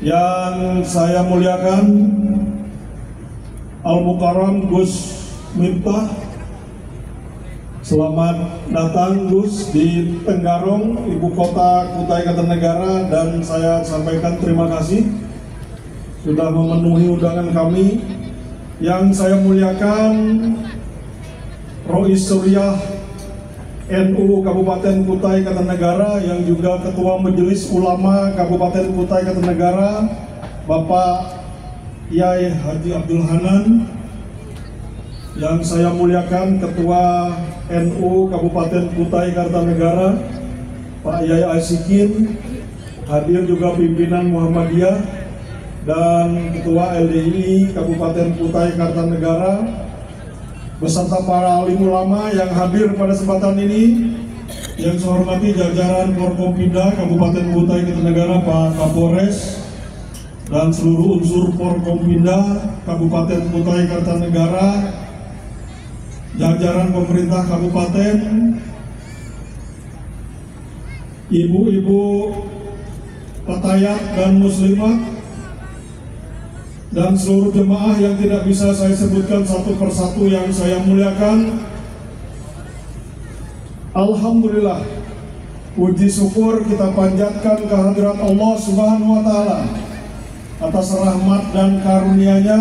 Yang saya muliakan Al-Mukarram Gus Miftah, selamat datang Gus di Tenggarong, ibu kota Kutai Kartanegara, dan saya sampaikan terima kasih sudah memenuhi undangan kami. Yang saya muliakan Rois Suriah NU Kabupaten Kutai Kartanegara, yang juga Ketua Majelis Ulama Kabupaten Kutai Kartanegara, Bapak Yai Haji Abdul Hanan. Yang saya muliakan Ketua NU Kabupaten Kutai Kartanegara, Pak Yai Asikin. Hadir juga pimpinan Muhammadiyah dan Ketua LDI Kabupaten Kutai Kartanegara, beserta para alim ulama yang hadir pada kesempatan ini. Yang saya hormati jajaran Forkompinda Kabupaten Kutai Kartanegara, Pak Kapolres, dan seluruh unsur Forkompinda Kabupaten Kutai Kartanegara, jajaran pemerintah kabupaten, ibu-ibu petayat dan muslimat, dan seluruh jemaah yang tidak bisa saya sebutkan satu persatu yang saya muliakan. Alhamdulillah, puji syukur kita panjatkan kehadirat Allah Subhanahu wa Ta'ala atas rahmat dan karunia-Nya.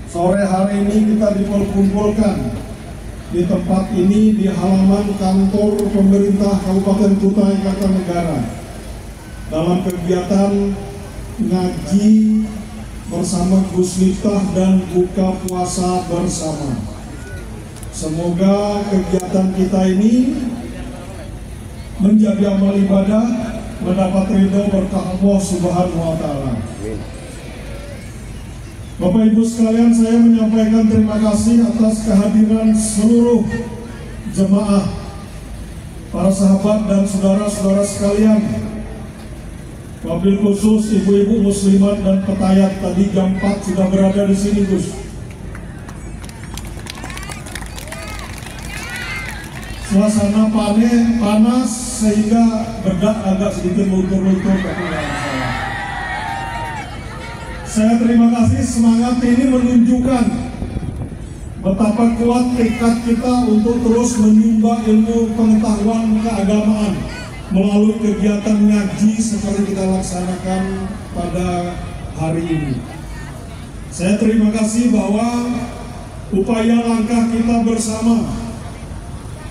Sore hari ini kita diperkumpulkan di tempat ini, di halaman kantor pemerintah Kabupaten Kutai Kartanegara, dalam kegiatan ngaji bersama Gus Miftah dan buka puasa bersama. Semoga kegiatan kita ini menjadi amal ibadah, mendapat ridho berkah Allah Subhanahu wa Ta'ala. Bapak Ibu sekalian, saya menyampaikan terima kasih atas kehadiran seluruh jemaah, para sahabat dan saudara-saudara sekalian. Wabil khusus ibu-ibu muslimat dan petayat, tadi jam 4 sudah berada di sini, Gus. Suasana panas sehingga bedak agak sedikit luntur-luntur, tapi nggak masalah. Saya terima kasih, semangat ini menunjukkan betapa kuat tekad kita untuk terus menyumbang ilmu pengetahuan keagamaan melalui kegiatan ngaji seperti kita laksanakan pada hari ini. Saya terima kasih bahwa upaya langkah kita bersama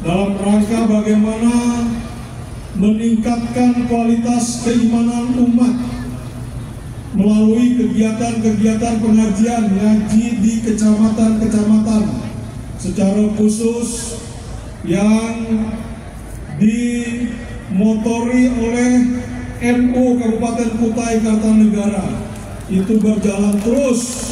dalam rangka bagaimana meningkatkan kualitas keimanan umat melalui kegiatan-kegiatan pengajian ngaji di kecamatan-kecamatan, secara khusus yang dimotori oleh NU Kabupaten Kutai Kartanegara, itu berjalan terus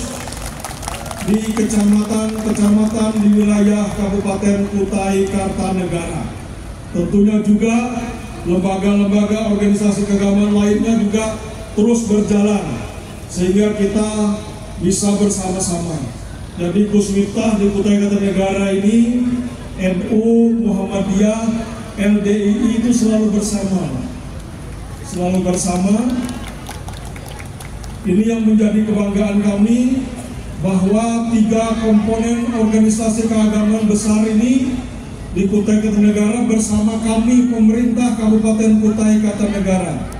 di kecamatan-kecamatan di wilayah Kabupaten Kutai Kartanegara. Tentunya juga lembaga-lembaga organisasi keagamaan lainnya juga terus berjalan sehingga kita bisa bersama-sama. Jadi Gus Miftah di Kutai Kartanegara ini, NU, Muhammadiyah, LDI itu selalu bersama. Ini yang menjadi kebanggaan kami, bahwa 3 komponen organisasi keagamaan besar ini di Kutai Kartanegara bersama kami pemerintah Kabupaten Kutai Kartanegara.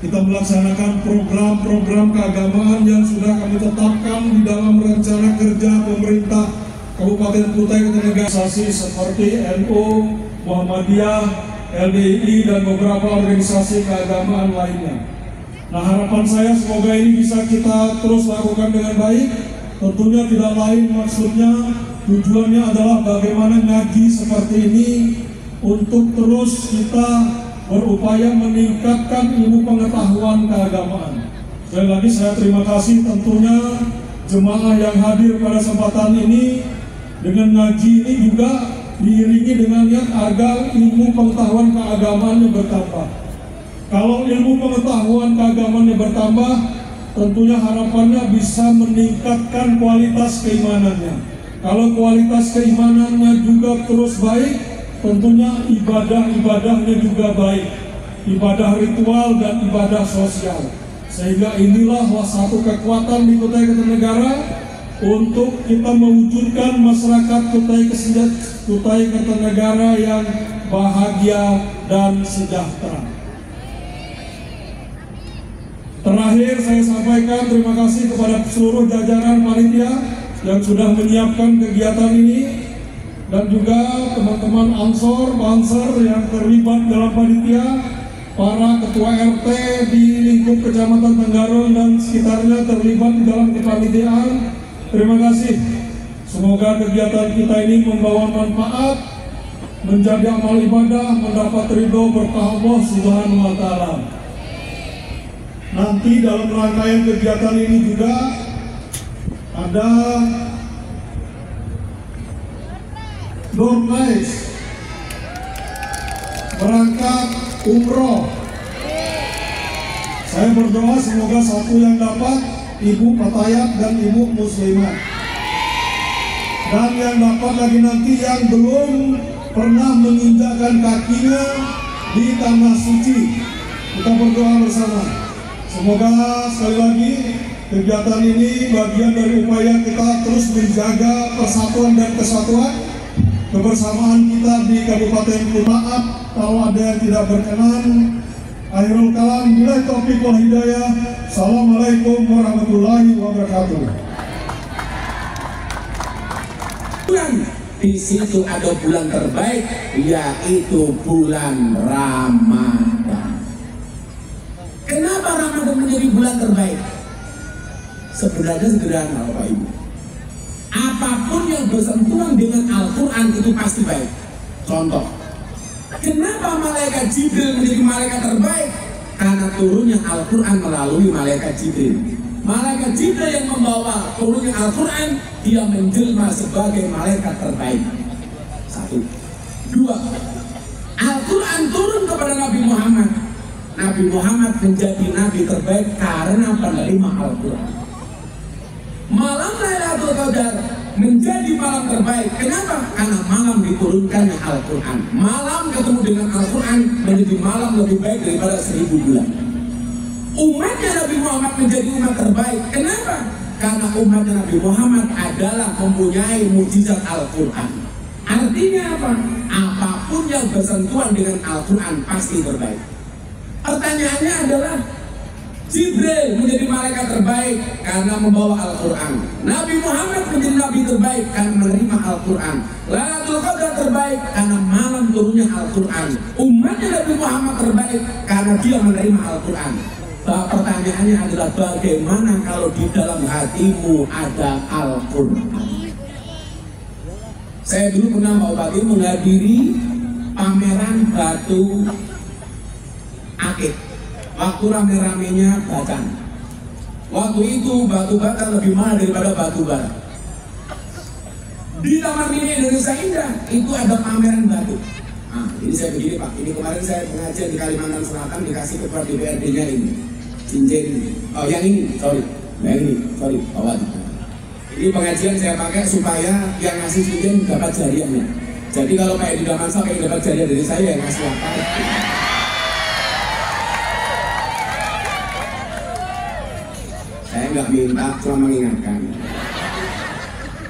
Kita melaksanakan program-program keagamaan yang sudah kami tetapkan di dalam rencana kerja pemerintah Kabupaten Kutai Kartanegara, seperti NU, Muhammadiyah, LDI, dan beberapa organisasi keagamaan lainnya. Nah, harapan saya semoga ini bisa kita terus lakukan dengan baik. Tentunya tidak lain maksudnya, tujuannya adalah bagaimana ngaji seperti ini untuk terus kita berupaya meningkatkan ilmu pengetahuan keagamaan. Sekali lagi saya terima kasih tentunya jemaah yang hadir pada kesempatan ini. Dengan ngaji ini juga diiringi dengan niat agar ilmu pengetahuan keagamaannya bertambah. Kalau ilmu pengetahuan keagamaannya bertambah, tentunya harapannya bisa meningkatkan kualitas keimanannya. Kalau kualitas keimanannya juga terus baik, tentunya ibadah-ibadahnya juga baik, ibadah ritual dan ibadah sosial. Sehingga inilah satu kekuatan di Kutai Kartanegara untuk kita mewujudkan masyarakat Kutai Kartanegara yang bahagia dan sejahtera. Terakhir saya sampaikan terima kasih kepada seluruh jajaran panitia yang sudah menyiapkan kegiatan ini, dan juga teman-teman Ansor, Banser yang terlibat dalam panitia, para ketua RT di lingkup Kecamatan Tenggarong dan sekitarnya terlibat di dalam kepanitiaan. Terima kasih. Semoga kegiatan kita ini membawa manfaat, menjadi amal ibadah, mendapat ridho berkah Allah Subhanahu wa Ta'ala. Nanti dalam rangkaian kegiatan ini juga ada door prize berangkat umroh. Saya berdoa semoga satu yang dapat Ibu Patayat dan Ibu Muslimat, dan yang dapat lagi nanti yang belum pernah menginjakkan kakinya di tanah suci. Kita berdoa bersama. Semoga sekali lagi kegiatan ini bagian dari upaya kita terus menjaga persatuan dan kesatuan, kebersamaan kita di Kabupaten Maaf kalau ada yang tidak berkenan. Akhirul kalam, billahi taufiq wal hidayah. Assalamualaikum warahmatullahi wabarakatuh. Di situ ada bulan terbaik, yaitu bulan Ramadan. Kenapa Ramadan menjadi bulan terbaik? Sebenarnya sederhana, Bapak Ibu. Apapun yang bersentuhan dengan Al-Quran itu pasti baik. Contoh, kenapa malaikat Jibril menjadi malaikat terbaik? Karena turunnya Al-Quran melalui malaikat Jibril. Malaikat Jibril yang membawa turunnya Al-Quran, dia menjelma sebagai malaikat terbaik. Satu. Dua, Al-Quran turun kepada Nabi Muhammad. Nabi Muhammad menjadi nabi terbaik karena penerima Al-Quran. Malam Lailatul Qadar menjadi malam terbaik. Kenapa? Karena malam diturunkannya Al-Quran. Malam ketemu dengan Al-Quran menjadi malam lebih baik daripada 1000 bulan. Umatnya Nabi Muhammad menjadi umat terbaik. Kenapa? Karena umatnya Nabi Muhammad adalah mempunyai mukjizat Al-Quran. Artinya apa? Apapun yang bersentuhan dengan Al-Quran pasti terbaik. Pertanyaannya adalah, Jibril menjadi malaikat terbaik karena membawa Al-Quran. Nabi Muhammad menjadi nabi terbaik karena menerima Al-Quran. Lailatul Qadar terbaik karena malam turunnya Al-Quran. Umatnya Nabi Muhammad terbaik karena dia menerima Al-Quran. Pertanyaannya adalah, bagaimana kalau di dalam hatimu ada Al-Quran? Saya dulu pernah Pak Bupati menghadiri pameran batu akik. Waktu rame-ramenya bacaan. Waktu itu batu bata lebih mahal daripada batu bara. Di Taman Mini Indonesia Indah itu ada pameran batu. Nah, ini saya begini Pak. Ini kemarin saya pengajian di Kalimantan Selatan, dikasih ketua DPRD-nya ini cincin. Oh yang ini, sorry. Yang ini, sorry. Bawah. Ini pengajian saya pakai supaya yang ngasih cincin dapat jariahnya. Jadi kalau Pak Edi Damansa pengen dapat jariah dari saya, yang ngasih apa? Saya nggak minta, cuma mengingatkan.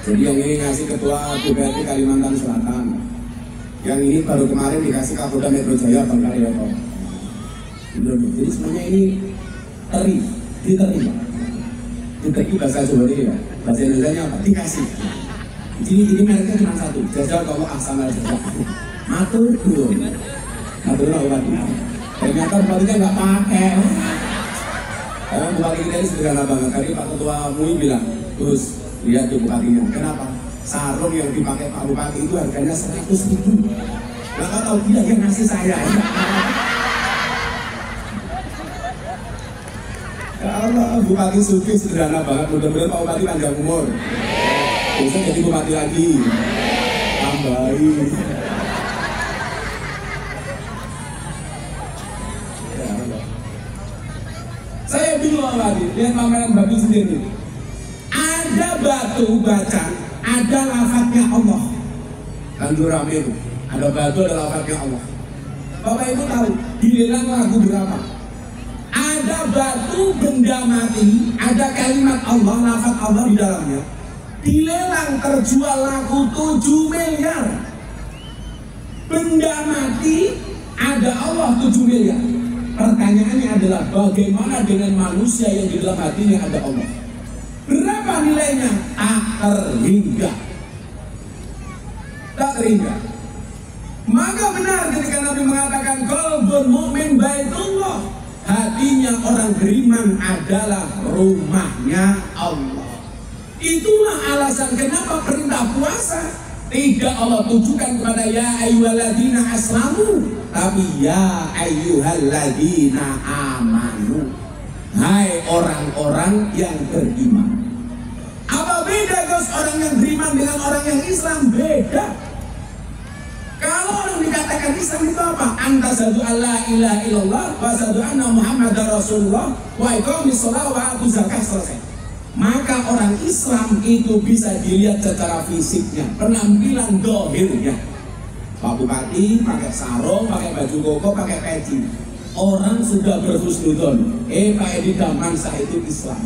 Jadi yang ini ngasih ketua DPRD Kalimantan Selatan. Yang ini baru kemarin dikasih Kapolda Metro Jaya Bang Karyoto. Jadi semuanya ini diterima. Diterima bahasa Jawa ini ya. Bahasa Indonesia apa? Dikasih. Ini mereknya cuma satu. Jajal kalau asal jajal. Matur dulu. Matur lah obatnya. Ternyata obatnya nggak pakai. Karena bupati kita ini sederhana banget. Tadi Pak Ketua MUI bilang, terus lihat tuh bupatinya. Kenapa? Sarung yang dipakai Pak Bupati itu harganya 100.000. Nggak tahu dia yang ngasih saya. Kalau Bupati Suki sederhana banget. Mudah-mudahan Pak Bupati panjang umur. Bisa jadi bupati lagi. Tambahin. Saya bilang lagi, lihat pameran batu sendiri. Ada batu bacaan, ada lafadznya Allah. Kan rame itu. Ada batu, ada lafadznya Allah. Bapak Ibu tahu, dilelang lagu berapa? Ada ada batu benda mati, ada kalimat Allah, lafaz Allah di dalamnya, dilelang terjual laku 7 miliar. Benda mati ada Allah 7 miliar. Pertanyaannya adalah bagaimana dengan manusia yang di dalam hatinya ada Allah? Berapa nilainya? Tak terhingga. Tak terhingga. Maka benar ketika Nabi mengatakan qalbun mu'min baitullah, hatinya orang beriman adalah rumahnya Allah. Itulah alasan kenapa perintah puasa tidak Allah tujukan kepada ya ayyuhalladzina aslamu, tapi ya ayyuhalladzina amanu, hai orang-orang yang beriman. Apa beda guys orang yang beriman dengan orang yang Islam? Beda. Kalau orang dikatakan Islam itu apa? Anta syahadu alla ilaha illallah wa syahadu anna Muhammadar Rasulullah wa iqamis shalah wa atuz zakah, selesai. Maka orang Islam itu bisa dilihat secara fisiknya, penampilan dohirnya. Pak Bupati pakai sarung, pakai baju koko, pakai peci. Orang sudah berhusnudzon. Pak Edi Damansyah itu Islam.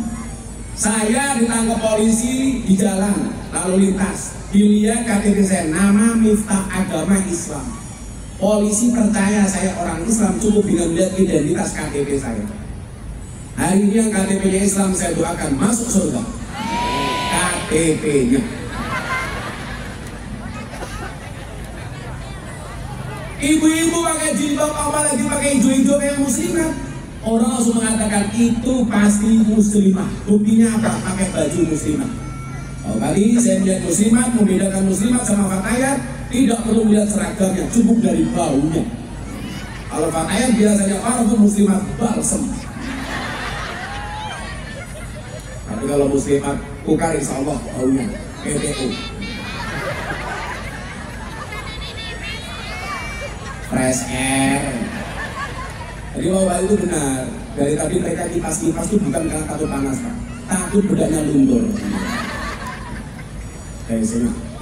Saya ditangkap polisi di jalan lalu lintas, dilihat KTP saya, nama Miftah agama Islam. Polisi percaya saya orang Islam cukup dengan lihat identitas KTP saya. Hari ini yang KTP-nya Islam saya doakan masuk surga. KTP-nya. Ibu-ibu pakai jilbab, apalagi pakai hijau-hijau kayak muslimat, orang langsung mengatakan itu pasti muslimah. Buktinya apa? Pakai baju muslimah. Oh, tadi saya melihat muslimat, membedakan muslimat sama fatayat, tidak perlu melihat seragamnya, cukup dari baunya. Kalau fatayat biasanya parfum, muslimat balsem. Tapi kalau muslimat kukar, insya Allah baunya PPO. Fresh air. Jadi bahwa itu benar. Dari tadi mereka kipas-kipas itu bukan karena takut panas, Pak. Takut bedaknya luntur.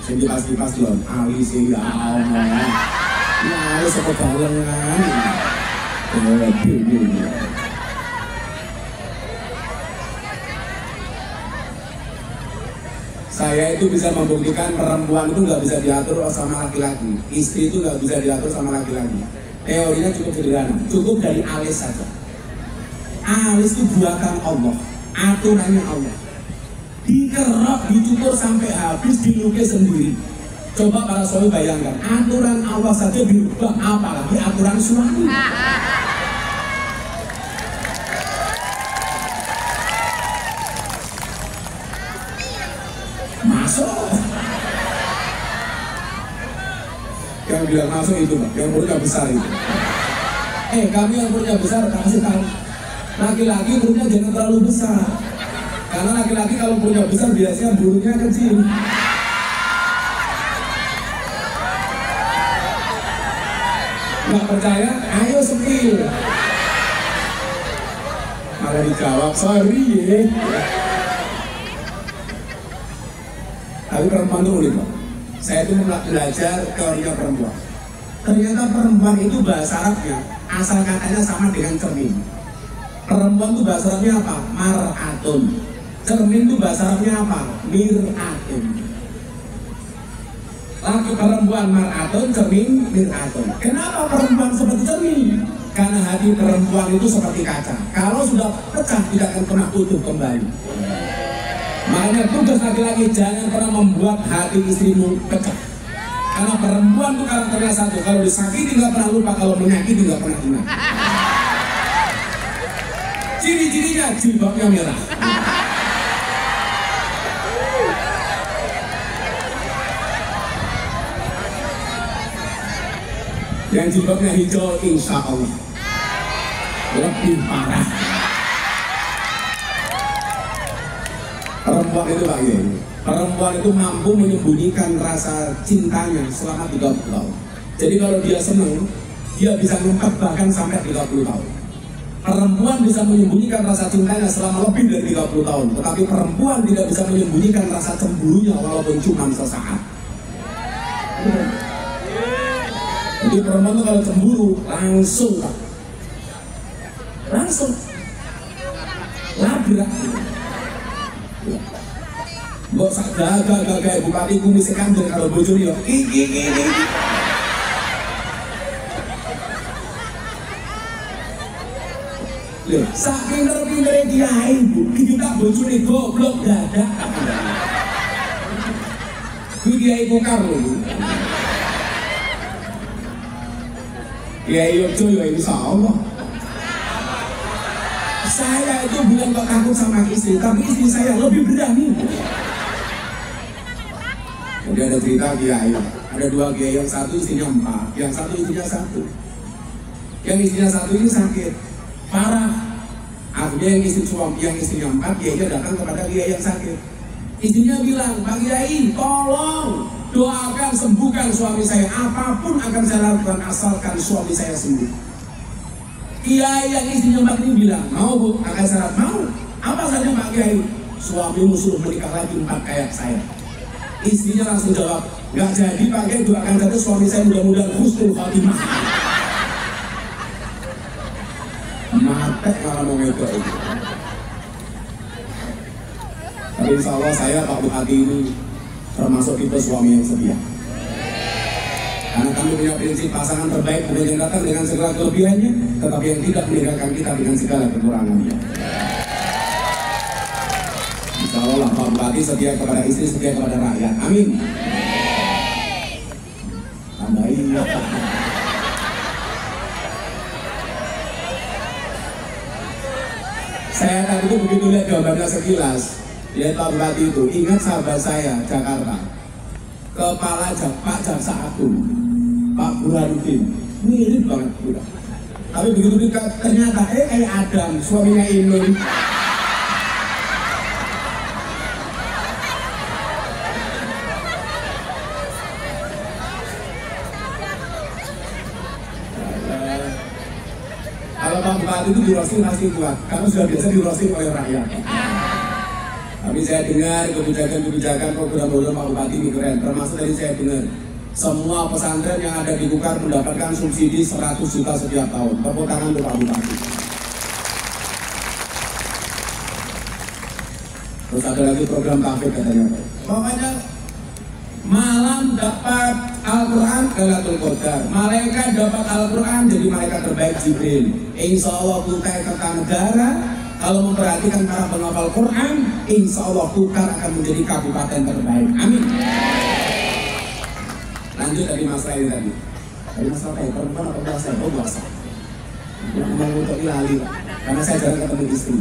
Sini kipas-kipas loh. Alis ya Allah. Ya alis apa balengan. Saya itu bisa membuktikan perempuan itu nggak bisa diatur sama laki-laki, istri itu nggak bisa diatur sama laki-laki. Teorinya cukup sederhana, cukup dari alis saja. Alis itu buatan Allah, aturannya Allah. Dikerap, dicukur sampai habis, dilukis sendiri. Coba para suami bayangkan, aturan Allah saja dirubah, apalagi aturan suami. Masuk. Yang bilang masuk itu, Pak, yang perutnya besar itu. Kami yang perutnya besar kasih tahu, laki-laki perutnya jangan terlalu besar, karena laki-laki kalau perutnya besar biasanya mulutnya kecil. Nggak percaya? Ayo sepil. Malah dijawab sorry ya. Tapi perempuan itu unik, Pak. Saya itu belajar teorinya perempuan. Ternyata perempuan itu bahasa Arabnya asal katanya sama dengan cermin. Perempuan itu bahasa Arabnya apa? Mar'atun. Cermin itu bahasa Arabnya apa? Mir'atun. Laki perempuan mar'atun, cermin mir'atun. Kenapa perempuan seperti cermin? Karena hati perempuan itu seperti kaca. Kalau sudah pecah tidak akan pernah utuh kembali. Makanya tugas laki-laki jangan pernah membuat hati istrimu pecah. Karena perempuan itu karakternya satu, kalau disakiti nggak pernah lupa, kalau menyakiti nggak pernah ingat. Ciri-cirinya jilbabnya merah. Yang jilbabnya hijau, insya Allah lebih parah. Perempuan itu Pak ya, perempuan itu mampu menyembunyikan rasa cintanya selama 30 tahun. Jadi kalau dia senang, dia bisa ngumpet bahkan sampai 30 tahun. Perempuan bisa menyembunyikan rasa cintanya selama lebih dari 30 tahun. Tetapi perempuan tidak bisa menyembunyikan rasa cemburunya walaupun cuma sesaat. Jadi perempuan itu kalau cemburu langsung Pak. Langsung. labrak. Mbok sak gagah bupati kumis kandel kalau bojone yo iki. Lho, sak pinter-pintere kiai Bu, kita bojone goblok dadak. Kiai Bukar lho. Kiai Yojo ya insya Allah. Saya itu bukan kok takut sama istri, tapi istri saya lebih berani. Jadi ada cerita kiai, ada dua kiai, yang satu istrinya 4, yang satu istrinya 1. Yang istrinya 1 ini sakit parah. Akhirnya yang istrinya 4, kiainya datang kepada kiai yang sakit. Istrinya bilang, Pak Kiai, tolong doakan sembuhkan suami saya, apapun akan saya lakukan asalkan suami saya sembuh. Kiai yang istrinya 4 ini bilang, mau Bu, akan syarat mau. Apa saja Pak Kiai? Suamimu suruh menikah lagi 4 kayak saya. Istrinya langsung jawab, nggak jadi Pak Kiai, doakan saja suami saya mudah-mudahan husnul khotimah. Mate kalau mau ngedok itu. Tapi insya Allah saya Pak Bupati ini termasuk tipe suami yang setia. Karena kami punya prinsip pasangan terbaik bukan yang datang dengan segala kelebihannya, tetapi yang tidak meninggalkan kita dengan segala kekurangannya. Insya Allah Pak Bupati setia kepada istri, setia kepada rakyat. Amin. Tambahin ya Pak. Saya tadi itu begitu lihat gambarnya sekilas, lihat Pak Bupati itu, ingat sahabat saya Jakarta, kepala Pak Jaksa Agung, Pak Burhanuddin, mirip banget udah. Tapi begitu dekat ternyata kayak Adam, suaminya Inul. Kalau Pak Bupati itu di roasting pasti kuat, karena sudah biasa di roasting oleh rakyat. Tapi saya dengar kebijakan program Pak Bupati ini keren, termasuk tadi saya dengar semua pesantren yang ada di Bukar mendapatkan subsidi 100 juta setiap tahun. Tepuk tangan untuk Pak Bupati. Terus ada lagi program tahfidz katanya. Pokoknya malam dapat Al-Quran Lailatul Qadar, malaikat dapat Al-Quran jadi malaikat terbaik Jibril. Insya Allah Kutai Kertanegara kalau memperhatikan para penghafal Quran, insya Allah Bukar akan menjadi kabupaten terbaik. Amin. Lanjut dari masalah ini tadi. Dari masalah apa ya? Perempuan atau puasa? Oh puasa. Ngomong untuk ilali, karena saya jarang ketemu istri.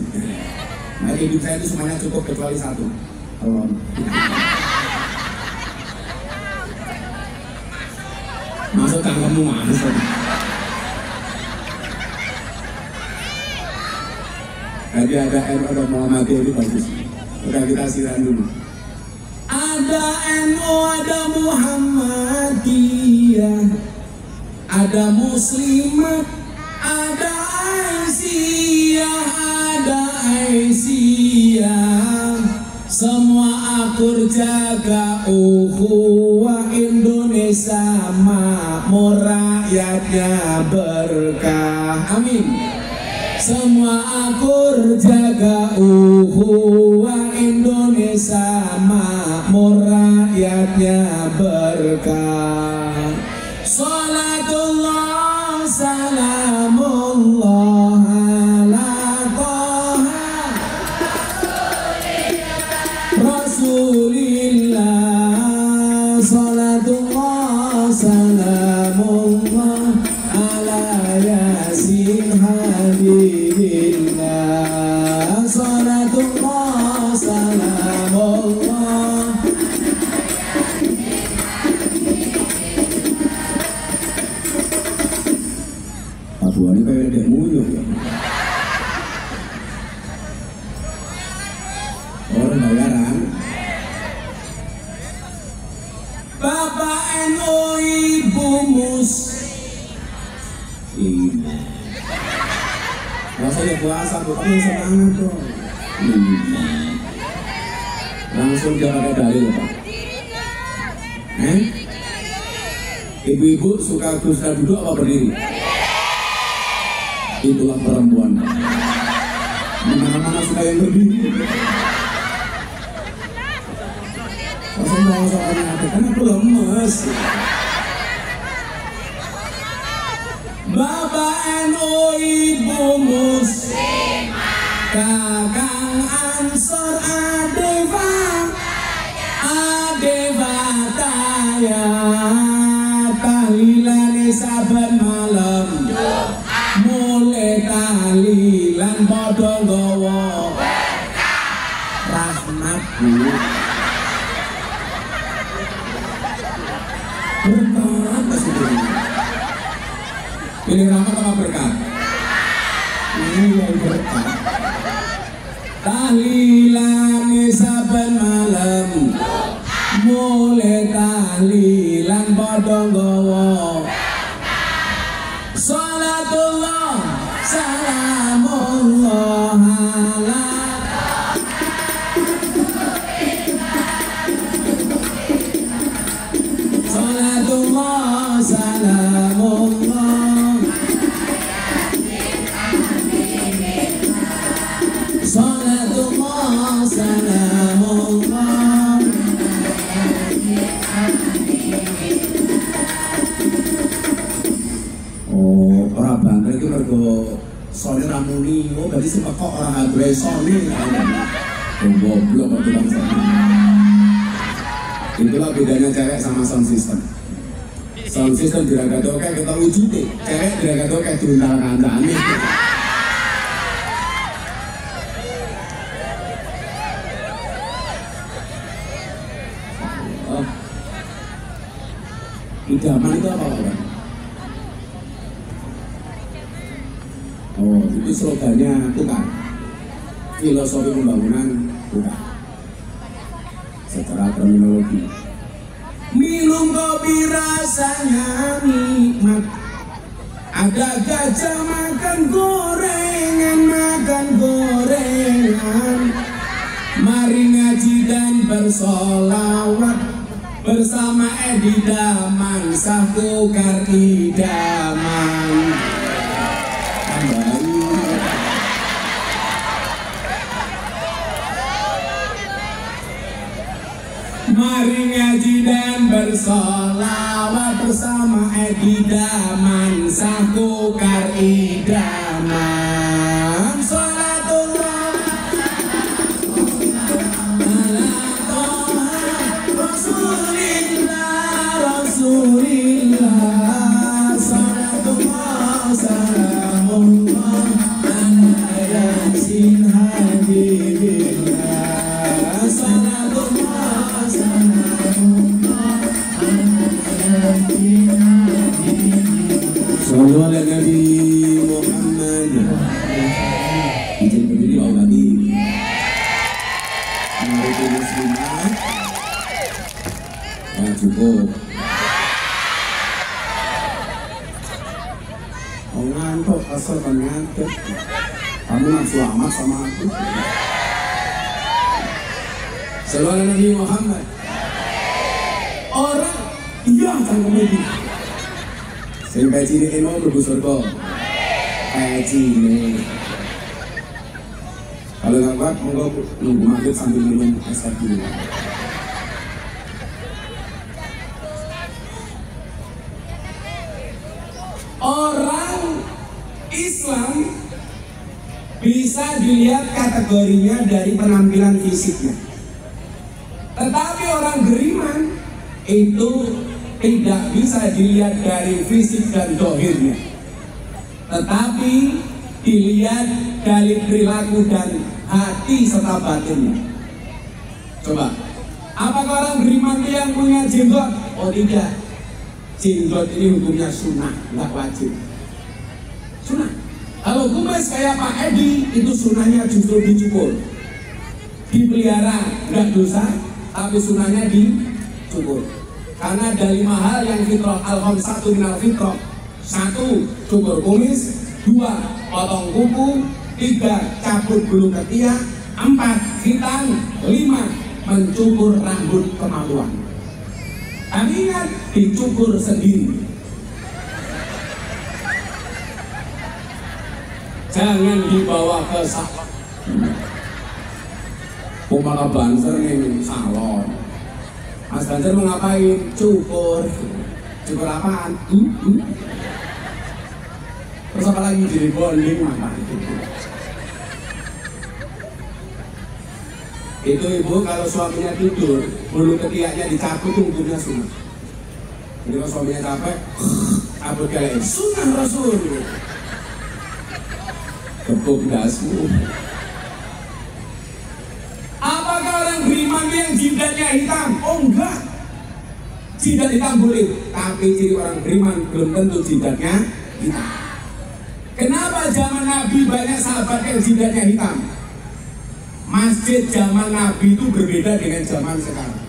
Nah hidup saya itu semuanya cukup kecuali 1. Tolong. Masuk cangkemmu masuk. Tadi ada NU ada Muhammadiyah ini bagus. Udah kita siram dulu. Ada NU ada Muhammadiyah, ada Muslimat, ada Aisyah, semua akur jaga ukhuwah Indonesia makmur rakyatnya berkah. Amin. Semua akur jaga ukhuwah Indonesia makmur rakyatnya berkah. Salatullah salamullah ala Taha Rasulillah. Salatullah salamullah ala Yasin Habibillah. Salatullah salamullah. Aduh ini kayak dek muyuh ya. Orang bayaran. Bapak NU Ibu Mus. Rasanya puasa tuh, tapi semangat dong. Langsung jangan ada dalil Pak. Ibu-ibu suka gusda duduk apa berdiri? Itulah perempuan. Mana-mana sembahyang berdiri. Langsung kan aku lemes. Bapak NU Ibu Muslim, Kakang Ansor Adeva Taya, tahlilane saben malam, mulai tahlilan padha nggawa rahmat Bu. Ini rahmat apa berkat? Ini yang berkat. Tahlilan saben malam, mulai tahlilan padha nggawa. Salatullah salamullah ala. Salatullah salamullah. Salatullah salamullah. Oh, ora banter iki mergo sone ramuni. Oh, berarti sing kok ora duwe sone. Goblok kok bilang sone. Itulah bedanya cewek sama sound system. Sound system diragatoke kita wujute, cewek diragatoke diuntal kancane. Idaman itu apa Pak? Oh, itu slogannya bukan. Filosofi pembangunan bukan. Secara terminologi. Minum kopi rasanya nikmat. Ada gajah makan gorengan. Mari ngaji dan bersolawat bersama Edi Daman, Sahku Karidaman. Mari ngaji dan bersolawat bersama Edi Daman, Sahku Karidaman. Salatullah ala Toha Rasulillah. Salatullah salamullah ala Yasin Habibillah. Salatullah salamullah ala Sallu ala Nabi Muhammad. Izin berdiri Pak Bupati. Mari muslimat. Ya cukup. Oh ngantuk, asal kan ngantuk. Kamu nafsu amat sama aku. Sallu ala Nabi Muhammad. Orang iya cangkem ini. Sing peci ini mau mlebu surga. Peci ini. Kalau nggak kuat, monggo nunggu maghrib sambil minum es teh dulu. Orang Islam bisa dilihat kategorinya dari penampilan fisiknya. Tetapi orang beriman itu tidak bisa dilihat dari fisik dan dohirnya, tetapi dilihat dari perilaku dan hati serta batinnya. Coba, apakah orang beriman yang punya jenggot? Oh tidak, jenggot ini hukumnya sunnah, nggak wajib. Sunnah. Kalau kumis kayak Pak Edi itu sunnahnya justru dicukur, dipelihara, nggak dosa, tapi sunnahnya dicukur. Karena ada 5 hal yang fitrah, al-khamsatu minal fitrah. 1. Cukur kumis. 2. Potong kuku. 3. Cabut bulu ketiak. 4. Hitam. 5. Mencukur rambut kemaluan. Tapi ingat, dicukur sendiri. Jangan dibawa ke salon. Malah banser nih salon. Mas Banser mau ngapain? Cukur. Cukur apaan? Terus apa lagi jadi bonding apa? Itu ibu kalau suaminya tidur, bulu ketiaknya dicabut tuh hukumnya sunnah. Jadi kalau suaminya capek, cabut kayak sunnah Rasul. Tepuk dasmu. Apakah orang beriman yang jidatnya hitam? Oh enggak. Jidat hitam boleh, tapi ciri orang beriman belum tentu jidatnya hitam. Kenapa zaman Nabi banyak sahabat yang jidatnya hitam? Masjid zaman Nabi itu berbeda dengan zaman sekarang.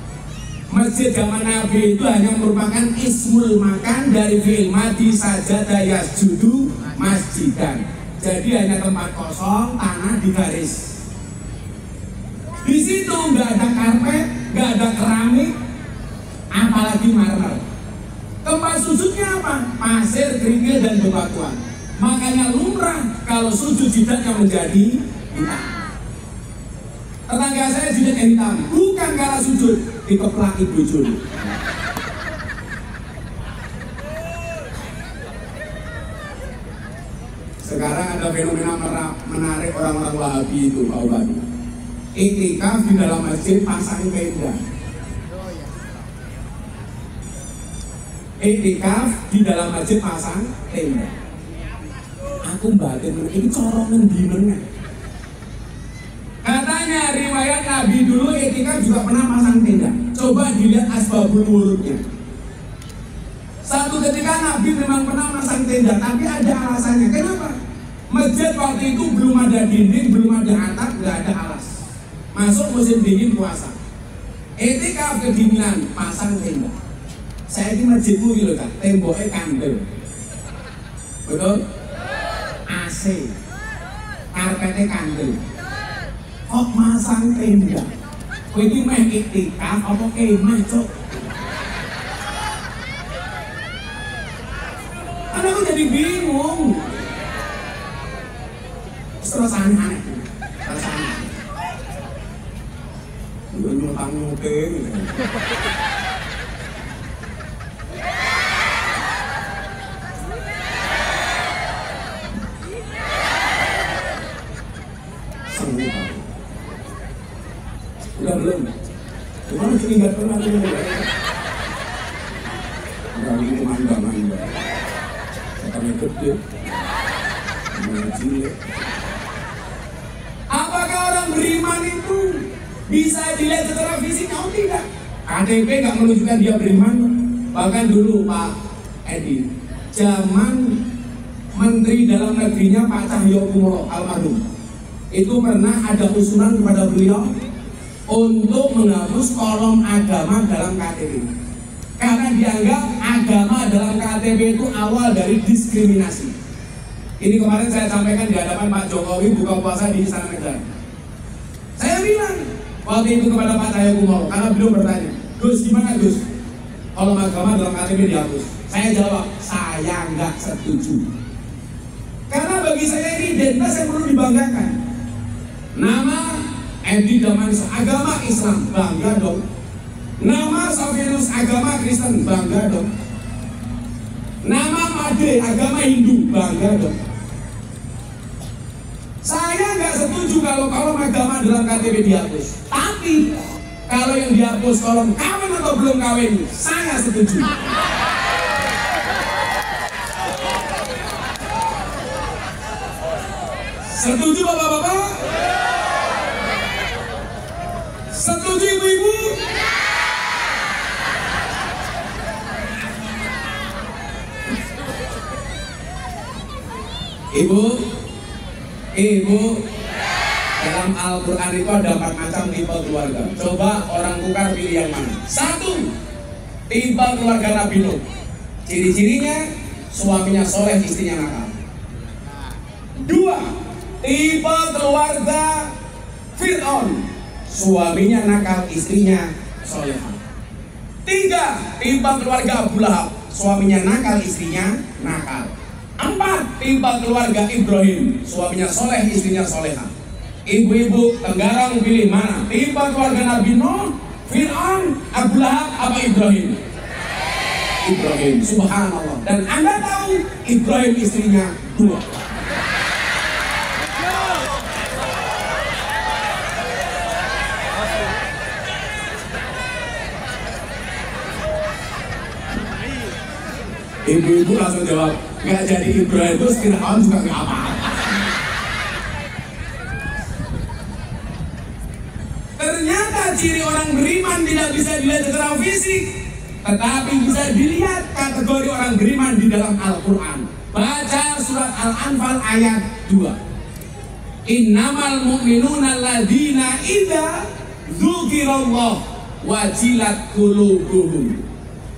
Masjid zaman Nabi itu hanya merupakan ismul makan dari fi'il madi sajada yasjudu masjidan. Jadi hanya tempat kosong, tanah digaris. Di situ nggak ada karpet, nggak ada keramik, apalagi marmer. Tempat sujudnya apa? Pasir, kerikil, dan bebatuan. Makanya lumrah kalau sujud jidatnya menjadi hitam. Tetangga saya jidatnya hitam, bukan karena sujud, dikeplaki bojone. Sekarang ada fenomena menarik orang-orang Wahabi itu, Pak Wahabi. Iktikaf di dalam masjid pasang tenda. Iktikaf di dalam masjid pasang tenda. Aku batin ini coronen dimana? Katanya riwayat Nabi dulu iktikaf juga pernah pasang tenda. Coba dilihat asbabul wurudnya. Satu ketika Nabi memang pernah pasang tenda, tapi ada alasannya. Kenapa? Masjid waktu itu belum ada dinding, belum ada atap, nggak ada alas. Masuk musim dingin puasa. Iktikaf kedinginan, pasang tenda. Saya ini masjidku gitu kan, temboknya kandel. Betul? AC, karpetnya kandel. Kok masang tenda? Kowe iki meh iktikaf apa kemah, Cuk? Aku jadi bingung. Terus aneh-aneh. Udah nyutang-nyuting. Udah belum? Gimana sih nggak pernah tuh? Udah ini mangga. Katanya gede. Mengaji. Apakah orang beriman itu bisa dilihat secara fisik? Oh tidak. KTP nggak menunjukkan dia beriman. Bahkan dulu Pak Edi, zaman Menteri Dalam Negerinya Pak Cahyokumolo almarhum, itu pernah ada usulan kepada beliau untuk menghapus kolom agama dalam KTP. Karena dianggap agama dalam KTP itu awal dari diskriminasi. Ini kemarin saya sampaikan di hadapan Pak Jokowi buka puasa di Istana Negara. Saya bilang waktu itu kepada Pak Cahyokumolo, karena beliau bertanya, Gus gimana Gus? Kolom agama dalam KTP dihapus. Saya jawab, saya nggak setuju. Karena bagi saya ini identitas yang perlu dibanggakan. Nama Edi Damansyah agama Islam, bangga dong. Nama Sofianus agama Kristen, bangga dong. Nama Made agama Hindu, bangga dong. Saya nggak setuju kalau kolom agama dalam KTP dihapus. Tapi kalau yang dihapus kolom kawin atau belum kawin, saya setuju. Setuju bapak-bapak? Setuju ibu-ibu? Ibu, dalam Al-Quran itu ada 4 macam tipe keluarga. Coba orang tukar pilih yang mana? 1, tipe keluarga Nabi Nuh. Ciri-cirinya, suaminya soleh, istrinya nakal. 2, tipe keluarga Fir'aun, suaminya nakal, istrinya soleh. 3, tipe keluarga Abu Lahab, suaminya nakal, istrinya nakal. 4, tipe keluarga Ibrahim, suaminya soleh, istrinya soleha. Ibu-ibu Tenggarang pilih mana? Tiba keluarga Nabi Nuh, Fir'aun, Abu Lahab, apa Ibrahim? Ibrahim, subhanallah. Dan Anda tahu Ibrahim istrinya 2. Ibu-ibu langsung jawab, nggak jadi Ibrahim itu Fir'aun juga nggak apa-apa. Ternyata ciri orang beriman tidak bisa dilihat secara fisik, tetapi bisa dilihat kategori orang beriman di dalam Al-Quran. Baca surat Al-Anfal ayat 2. Innamal mu'minuna alladzina idza dzukirallah wajilat qulubuhum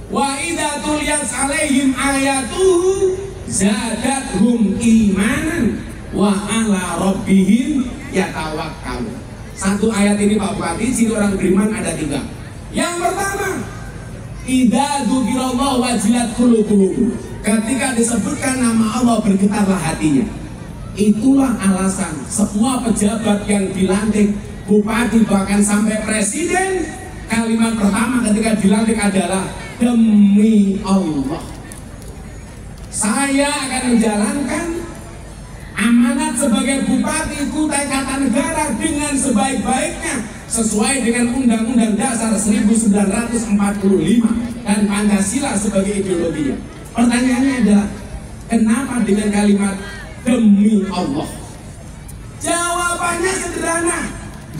wa idza tuliyat 'alaihim ayatuhu zadathum imanan wa 'ala rabbihim yatawakkalun. Satu ayat ini Pak Bupati, ciri orang beriman ada 3. Yang pertama, idza dzukirallah wajilat qulubuhum. Ketika disebutkan nama Allah bergetarlah hatinya. Itulah alasan semua pejabat yang dilantik, bupati bahkan sampai presiden, kalimat pertama ketika dilantik adalah demi Allah saya akan menjalankan amanat sebagai bupati Kutai Kartanegara dengan sebaik-baiknya sesuai dengan Undang-Undang Dasar 1945 dan Pancasila sebagai ideologinya. Pertanyaannya adalah kenapa dengan kalimat demi Allah? Jawabannya sederhana,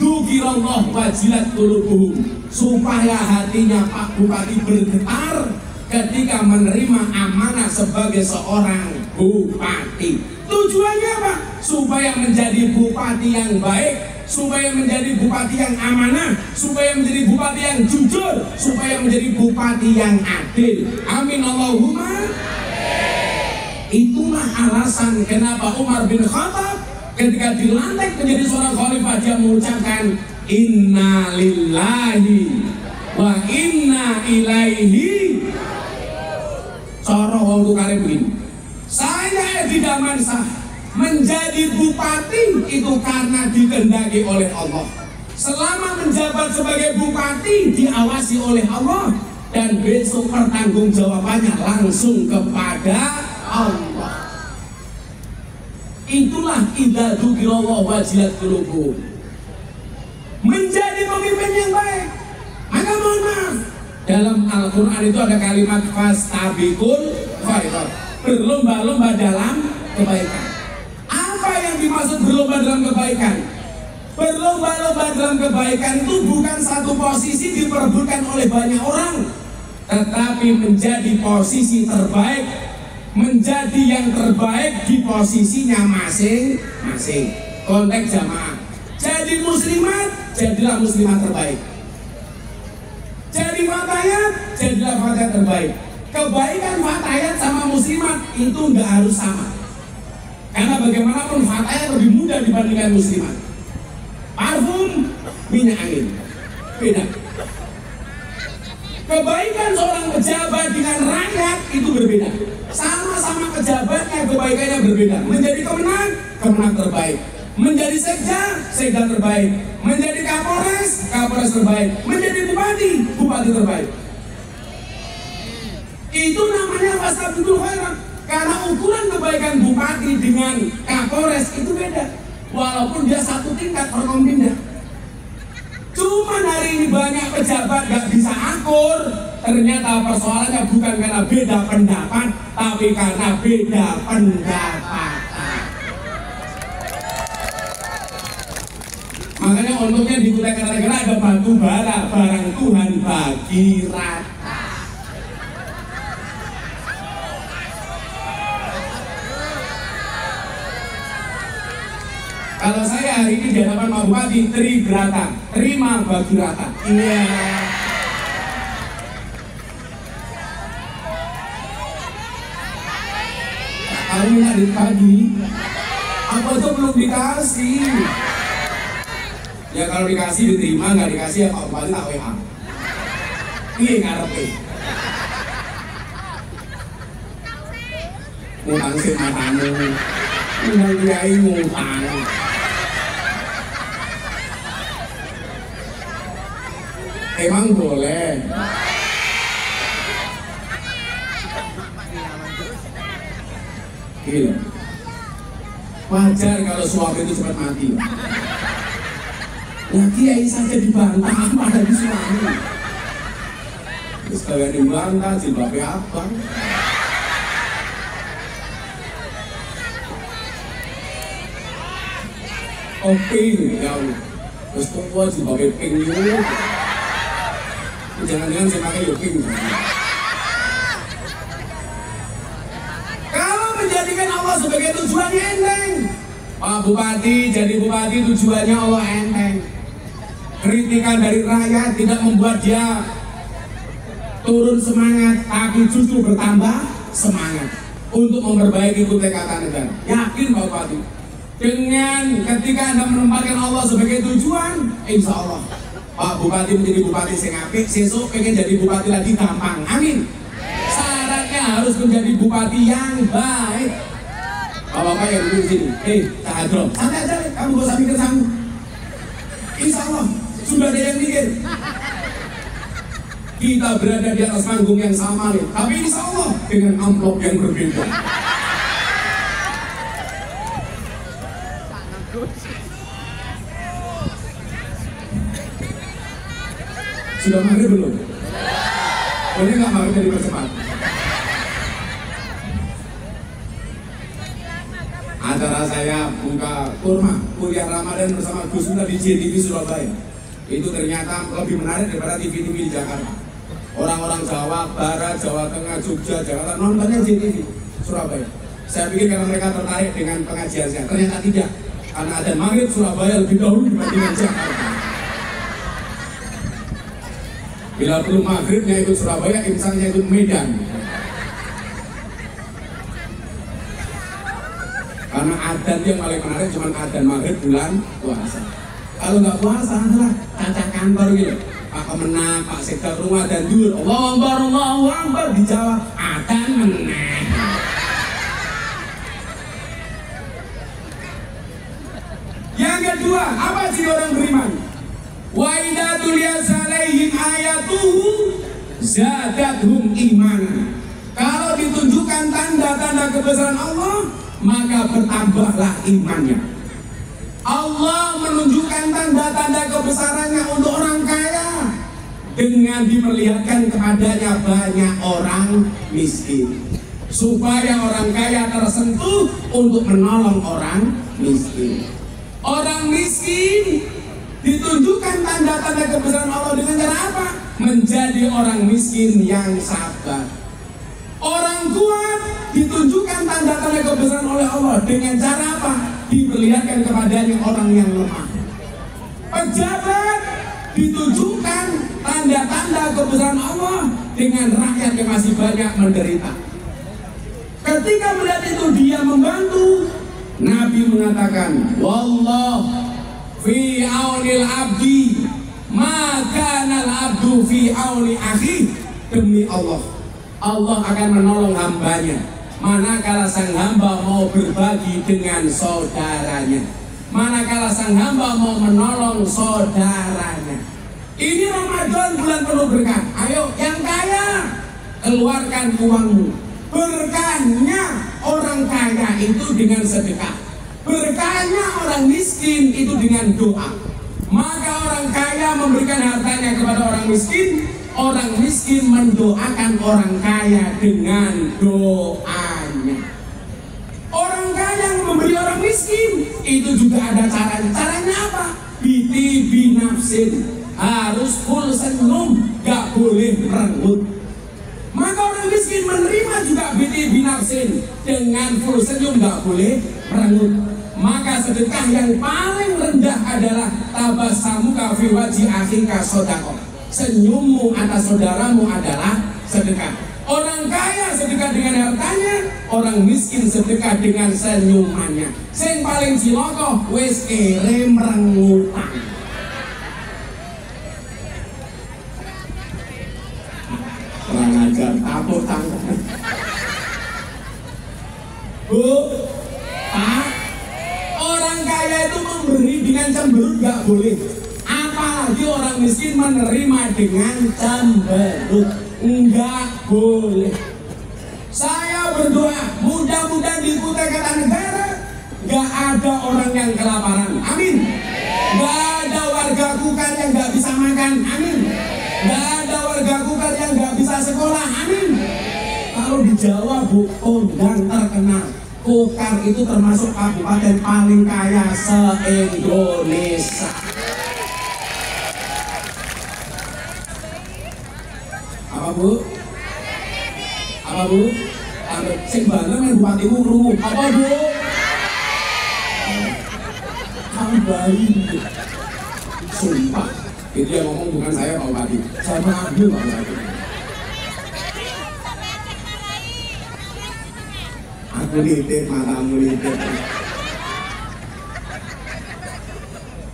dzukirallah wajilat qulubuhum, supaya hatinya Pak Bupati bergetar ketika menerima amanah sebagai seorang bupati. Tujuannya apa? Supaya menjadi bupati yang baik, supaya menjadi bupati yang amanah, supaya menjadi bupati yang jujur, supaya menjadi bupati yang adil. Amin Allahumma. Itulah alasan kenapa Umar bin Khattab ketika dilantik menjadi seorang khalifah dia mengucapkan inna lillahi wa inna ilaihi. Cara wong tukare begini, saya tidak mansah menjadi bupati itu karena dikehendaki oleh Allah. Selama menjabat sebagai bupati diawasi oleh Allah dan besok pertanggungjawabannya langsung kepada Allah. Itulah idza dzukirallah wajilat qulubuhum. Menjadi pemimpin yang baik. Maka mohon maaf, dalam Al-Quran itu ada kalimat fastabiqul khairat, berlomba-lomba dalam kebaikan. Apa yang dimaksud berlomba dalam kebaikan? Berlomba-lomba dalam kebaikan itu bukan satu posisi diperebutkan oleh banyak orang, tetapi menjadi posisi terbaik, menjadi yang terbaik di posisinya masing-masing. Konteks jamaah, jadi muslimat, jadilah muslimat terbaik. Jadi fatayat, jadilah fatayat terbaik. Kebaikan fatayat sama muslimat itu nggak harus sama, karena bagaimanapun fatayat lebih mudah dibandingkan muslimat. Parfum, minyak angin, beda. Kebaikan seorang pejabat dengan rakyat itu berbeda. Sama-sama pejabatnya kebaikannya berbeda. Menjadi kemenang terbaik. Menjadi sekda terbaik. Menjadi kapolres terbaik. Menjadi bupati terbaik. Itu namanya fastabiqul khairat. Karena ukuran kebaikan bupati dengan kapolres itu beda. Walaupun dia satu tingkat Forkompimda. Cuma hari ini banyak pejabat gak bisa akur. Ternyata persoalannya bukan karena beda pendapat, tapi karena beda pendapatan. Makanya untungnya di Kutai Kartanegara ada batu bara, barang Tuhan bagi rata. Kalau saya hari ini di hadapan Pak Bupati Tribrata, terima bagi rata. Iya. Kamu minta dari pagi, apa itu belum dikasih? Ya kalau dikasih diterima, nggak dikasih ya Pak Bupati tak WA. Iya ngarepe. Ngutang sih matamu, ngutang kiai ngutang. Emang boleh? Gila. Wajar kalau suami itu cepat mati. Nah, kiai saja dibantah, apa di suami? Terus kalian dibantah, jilbabnya abang. Oh, pink, ya Allah. Terus tua jilbabnya pink juga. Jangan-jangan saya pakai ya pink. Kalau menjadikan Allah sebagai tujuannya enteng. Pak Bupati jadi bupati tujuannya Allah enteng. Kritikan dari rakyat tidak membuat dia turun semangat, tapi justru bertambah semangat untuk memperbaiki Kutai Kartanegara. Yakin Pak Bupati? Dengan ketika Anda menempatkan Allah sebagai tujuan, insya Allah Pak Bupati menjadi bupati sing apik, sesuk pengen jadi bupati lagi gampang. Amin. Syaratnya harus menjadi bupati yang baik. Bapak-bapak yang duduk di sini, Cahadro, santai aja, kamu gak usah mikir sanggup. Insya Allah sudah ada yang mikir. Kita berada di atas panggung yang sama nih, tapi insya Allah dengan amplop yang berbeda. Sudah maghrib belum? Boleh nggak maghrib dari percepat? Acara saya buka kurma kuliah Ramadan bersama Gus Miftah di JTV Surabaya. Itu ternyata lebih menarik daripada TV-TV di Jakarta. Orang-orang Jawa Barat, Jawa Tengah, Jogja, Jakarta nontonnya JTV Surabaya. Saya pikir karena mereka tertarik dengan pengajian saya, ternyata tidak. Karena adzan maghrib Surabaya lebih dahulu dibandingkan Jakarta. Bila belum maghribnya ikut Surabaya, imsaknya ikut Medan. Karena adzan yang paling menarik cuma adzan maghrib bulan puasa. Kalau nggak puasa adalah caca kantor gitu. Pak Kemenang, Pak Sekda Rumah dan Dur, Allahu Akbar di Jawa, adzan menang. Yang kedua, apa sih orang beriman? Wa idza tuliyat alaihim ayatuhu zadathum iman. Kalau ditunjukkan tanda-tanda kebesaran Allah, maka bertambahlah imannya. Allah menunjukkan tanda-tanda kebesarannya untuk orang kaya dengan diperlihatkan kepadanya banyak orang miskin, supaya orang kaya tersentuh untuk menolong orang miskin. Orang miskin ditunjukkan tanda-tanda kebesaran Allah dengan cara apa? Menjadi orang miskin yang sabar. Orang kuat ditunjukkan tanda-tanda kebesaran oleh Allah dengan cara apa? Diperlihatkan kepadanya orang yang lemah. Pejabat ditunjukkan tanda-tanda kebesaran Allah dengan rakyat yang masih banyak menderita. Ketika melihat itu dia membantu. Nabi mengatakan, Wallah fi aunil abdi maka nal abdu fi auni akhi. Demi Allah, Allah akan menolong hambanya manakala sang hamba mau berbagi dengan saudaranya, manakala sang hamba mau menolong saudaranya. Ini Ramadan, bulan penuh berkah. Ayo yang kaya keluarkan uangmu. Berkahnya orang kaya itu dengan sedekah, berkahnya orang miskin itu dengan doa. Maka orang kaya memberikan hartanya kepada orang miskin mendoakan orang kaya dengan doanya. Orang kaya yang memberi orang miskin itu juga ada caranya. Caranya apa? Biti binafsin, harus full senyum, gak boleh merengut. Maka orang miskin menerima juga biti binafsin, dengan full senyum, gak boleh merengut. Maka sedekah yang paling rendah adalah tabassamuka fi wajhi akhika shadaqah. Senyummu atas saudaramu adalah sedekah. Orang kaya sedekah dengan hartanya, orang miskin sedekah dengan senyumannya. Sing paling cilaka wis kere merengutang. Kurang ajar, tapuk tangan. Bu, Pak, orang kaya itu memberi dengan cemberut gak boleh. Apalagi apalagi orang miskin menerima dengan cemberut. Enggak boleh. Saya berdoa mudah-mudahan di Kutai Kartanegara nggak ada orang yang kelaparan, amin. Nggak ada warga Kukar yang nggak bisa makan, amin. Nggak ada warga Kukar yang nggak bisa sekolah, amin. Kalau di Jawa Bu, kondang terkenal. Kukar itu termasuk kabupaten paling kaya se-Indonesia. Apa Bu? Apa Bu? Sing Banten yang bupatimu krungu. Apa Bu? Kambali. Sumpah. Itu yang ngomong bukan saya Pak Bupati. Saya ambil Pak Bupati. Aku nitip, matamu nitip.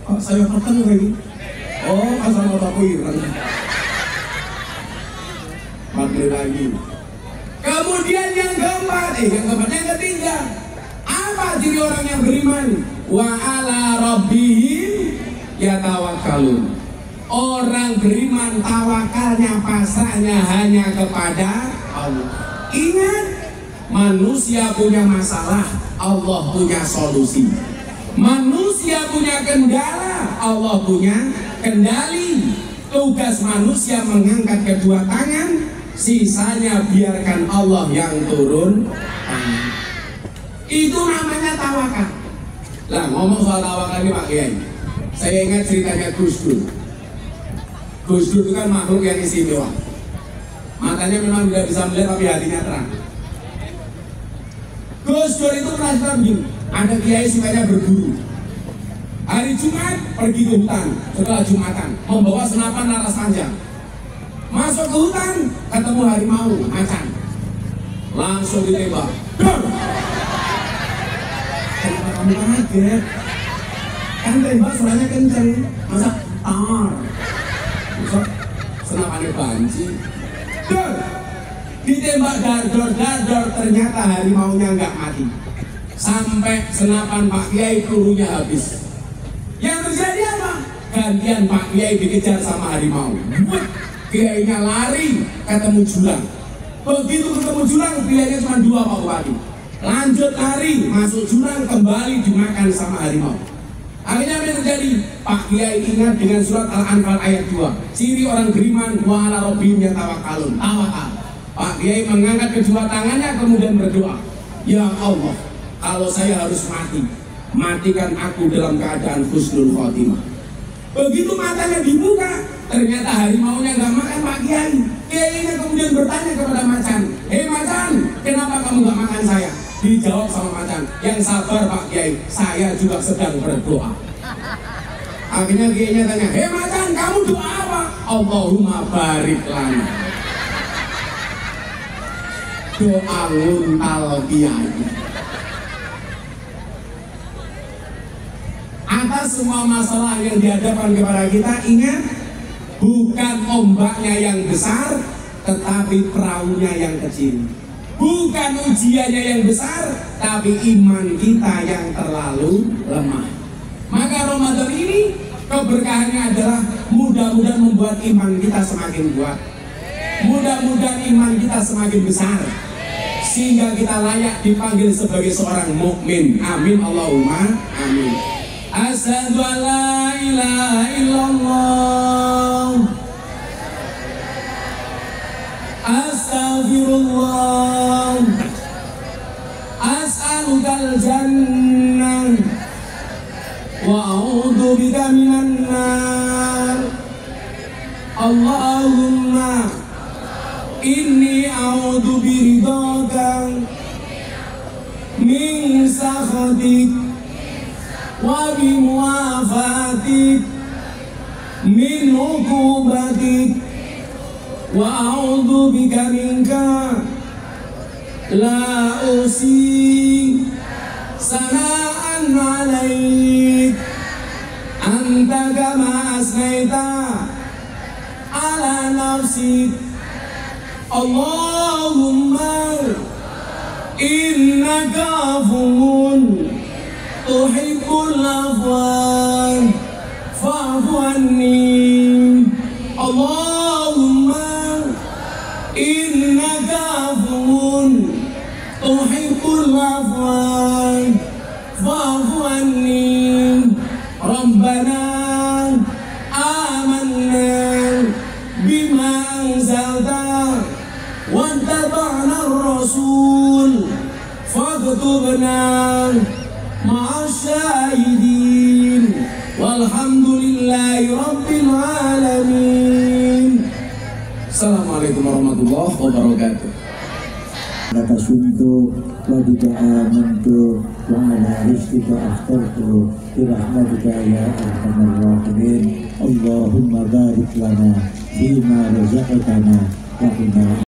Oh, saya ketemu lagi. Oh, asal mataku ireng. Balik lagi. Kemudian yang keempat, yang ketiga, apa ciri orang yang beriman? Wa ala rabbihim yatawakkalun. Orang beriman tawakalnya, pasrahnya hanya kepada Allah. Ingat, manusia punya masalah, Allah punya solusi. Manusia punya kendala, Allah punya kendali. Tugas manusia mengangkat kedua tangan, sisanya biarkan Allah yang turun tangan. Itu namanya tawakal. Lah ngomong soal tawakal ini Pak Kiai, saya ingat ceritanya Gus Dur. Gus Dur itu kan makhluk yang istimewa. Matanya memang tidak bisa melihat tapi hatinya terang. Gus Dur itu pernah begini, ada kiai sukanya berburu. Hari Jumat pergi ke hutan setelah Jumatan, membawa senapan laras panjang. Masuk ke hutan, ketemu harimau macan, langsung ditembak. Kenapa kamu kaget? Kan tembak suaranya kenceng, masa tar? Masa senapannya banci? Ditembak dar-dor, ternyata harimaunya nggak mati. Sampai senapan Pak Kiai pelurunya habis. Yang terjadi apa? Gantian Pak Kiai dikejar sama harimau. Kiainya lari, ketemu jurang. Begitu ketemu jurang, pilihannya cuma dua Pak Bupati. Lanjut lari, masuk jurang, kembali dimakan sama harimau. Akhirnya apa yang terjadi? Pak Kiai ingat dengan surat Al-Anfal ayat 2. Ciri orang beriman, wa ala rabbihim yatawakkalun. Tawakal. Pak Kiai mengangkat kedua tangannya kemudian berdoa, ya Allah, kalau saya harus mati, matikan aku dalam keadaan husnul khotimah. Begitu matanya dibuka, ternyata harimaunya nggak makan Pak Kiai. Kiainya kemudian bertanya kepada macan, hei macan, kenapa kamu nggak makan saya? Dijawab sama macan, yang sabar Pak Kiai, saya juga sedang berdoa. Akhirnya Kiainya tanya, hei macan, kamu doa apa? Allahumma barik lana. Doa nguntal Kiai. Atas semua masalah yang dihadapkan kepada kita, ingat, bukan ombaknya yang besar, tetapi perahunya yang kecil. Bukan ujiannya yang besar, tapi iman kita yang terlalu lemah. Maka Ramadan ini keberkahannya adalah mudah-mudahan membuat iman kita semakin kuat. Mudah-mudahan iman kita semakin besar, sehingga kita layak dipanggil sebagai seorang mukmin. Amin Allahumma amin. Asyhadu an la ilaha illallah, astaghfirullah, as'alukal jannah, wa a'udzu bika minan nar. Allahumma inni a'udzu biridhaka min sakhatik wa bimuafatik min uqubatik wa a'udzu bika minka la usi sana'an 'alaik anta kama asnaita ala nafsik. Allahumma innaka afuwun tuhibbul afwa fa'fu anni. ma'asyahidin walhamdulillahi rabbil alamin. Assalamualaikum warahmatullahi wabarakatuh. Laka suntuk wa bika amantu wa ala rizqika aftartu bi rahmatika ya arhamar rahimin. Allahumma barik lana fima razaqtana wa qina